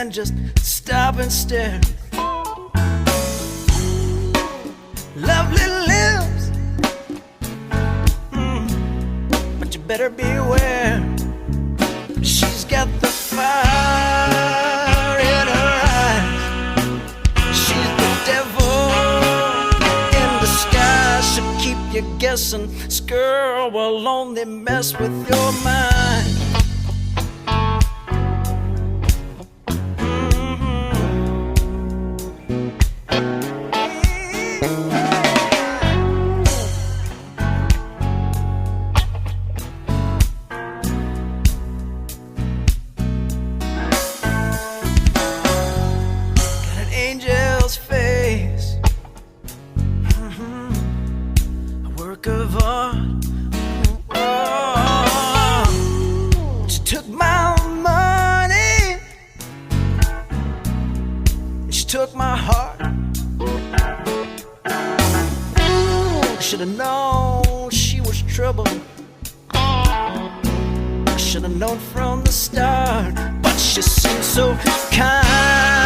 Just stop and stare. Lovely lips, but you better beware. She's got the fire in her eyes. She's the devil in disguise. She'll keep you guessing. This girl will only mess with your mind. Should've known from the start, but she seemed so kind.